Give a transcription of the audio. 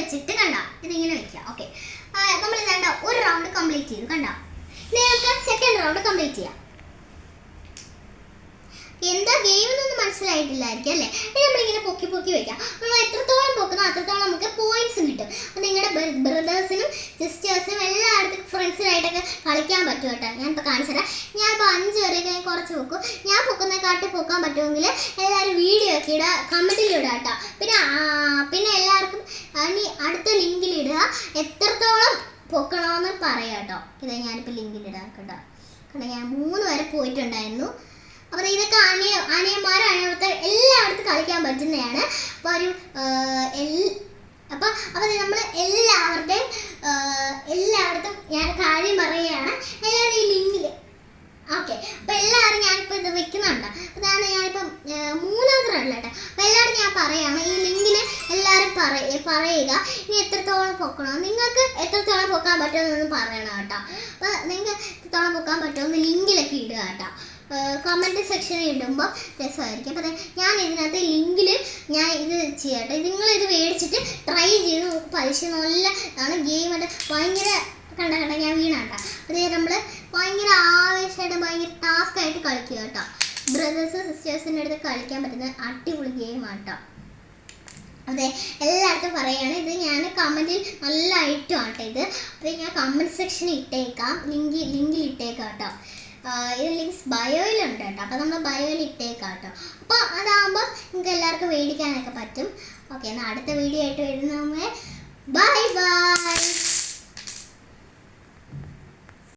വെച്ചിട്ട് കണ്ട ഇതിങ്ങനെ വെക്കാം. ഓക്കെ, നമ്മൾ വേണ്ട ഒരു റൗണ്ട് കംപ്ലീറ്റ് ചെയ്തു കണ്ട. ഇനി നമുക്ക് സെക്കൻഡ് റൗണ്ട് കംപ്ലീറ്റ് ചെയ്യാം. എന്താ ഗെയിം എന്നൊന്നും മനസ്സിലായിട്ടില്ലായിരിക്കും അല്ലേ? ഇനി നമ്മളിങ്ങനെ പൊക്കി പൊക്കി വെക്കാം. നമ്മൾ എത്രത്തോളം പൊക്കുന്നോ അത്രത്തോളം നമുക്ക് പോയിന്റ്സ് കിട്ടും. അപ്പം നിങ്ങളുടെ ബ്രദേഴ്സിനും സിസ്റ്റേഴ്സിനും എല്ലായിടത്തും ഫ്രണ്ട്സിനായിട്ടൊക്കെ കളിക്കാൻ പറ്റും കേട്ടോ. ഞാനിപ്പോൾ കാണിച്ചു തരാം. ഞാനിപ്പോൾ 5 വരെയൊക്കെ കുറച്ച് പൊക്കും. ഞാൻ പൊക്കുന്നതിനെക്കാട്ടി പൊക്കാൻ പറ്റുമെങ്കിൽ എല്ലാവരും വീഡിയോ ഒക്കെ ഇടുക, കമൻറ്റിൽ ഇടുക കേട്ടോ. പിന്നെ എല്ലാവർക്കും ഇനി അടുത്ത ലിങ്കിലിടുക, എത്രത്തോളം പൊക്കണമെന്ന് പറയാം കേട്ടോ. ഇത് ഞാനിപ്പോൾ ലിങ്കിലിടാം കേട്ടോ. കാരണം ഞാൻ 3 വരെ പോയിട്ടുണ്ടായിരുന്നു. അപ്പോൾ ഇതൊക്കെ അനിയന്മാരടുത്ത് എല്ലായിടത്തും കളിക്കാൻ പറ്റുന്നതാണ്. അപ്പോൾ നമ്മൾ എല്ലായിടത്തും ഞാൻ കാര്യം പറയുകയാണ്. എല്ലാവരും ഈ ലിങ്കിൽ ഓക്കെ. അപ്പോൾ എല്ലാവരും ഞാനിപ്പോൾ ഇത് വെക്കുന്നുണ്ട്. അതാണ് ഞാനിപ്പം 3ാമത്തെ റൗണ്ടിൽ കേട്ടോ. അപ്പോൾ എല്ലാവരും ഞാൻ പറയുകയാണ്, ഈ ലിങ്കിൽ എല്ലാവരും പറയുക ഇനി എത്രത്തോളം പൊക്കണം, നിങ്ങൾക്ക് എത്രത്തോളം പൊക്കാൻ പറ്റുമെന്നൊന്ന് പറയണം കേട്ടോ. അപ്പോൾ നിങ്ങൾക്ക് എത്രത്തോളം പൊക്കാൻ പറ്റുമെന്ന് ലിങ്കിലൊക്കെ ഇടുക കേട്ടോ. കമൻറ്റ് സെക്ഷനിൽ ഇടുമ്പോൾ രസമായിരിക്കും. അപ്പോൾ ഞാൻ ഇതിനകത്ത് ലിങ്കിൽ ഞാൻ ഇത് ചെയ്യട്ടെ. നിങ്ങളിത് മേടിച്ചിട്ട് ട്രൈ ചെയ്ത് പരീക്ഷ നല്ലതാണ്. ഗെയിമായിട്ട് ഭയങ്കര കണ്ട ഞാൻ വീണാട്ടോ. അതേ നമ്മൾ ഭയങ്കര ആവേശമായിട്ട് ഭയങ്കര ടാസ്ക്കായിട്ട് കളിക്കുക കേട്ടോ. ബ്രദേഴ്സ് സിസ്റ്റേഴ്സിൻ്റെ അടുത്ത് കളിക്കാൻ പറ്റുന്ന അടിപൊളി ഗെയിമാണ്. അതെ, എല്ലായിടത്തും പറയുകയാണ്. ഇത് ഞാൻ കമൻറ്റിൽ നല്ല ഐറ്റമാണ് കേട്ടോ ഇത്. അപ്പോൾ ഞാൻ കമൻറ്റ് സെക്ഷനിൽ ഇട്ടേക്കാം, ലിങ്കിൽ ഇട്ടേക്കാം കേട്ടോ. ഇത് ലിങ്ക്സ് ബയോയിലുണ്ട് കേട്ടോ. അപ്പോൾ നമ്മൾ ബയോയിൽ ഇട്ടേക്കാം കേട്ടോ. അപ്പോൾ അതാകുമ്പോൾ നിങ്ങൾക്ക് എല്ലാവർക്കും മേടിക്കാനൊക്കെ പറ്റും. ഓക്കെ, എന്നാൽ അടുത്ത വീഡിയോ ആയിട്ട് വരുന്നവരെ ബൈ ബൈ.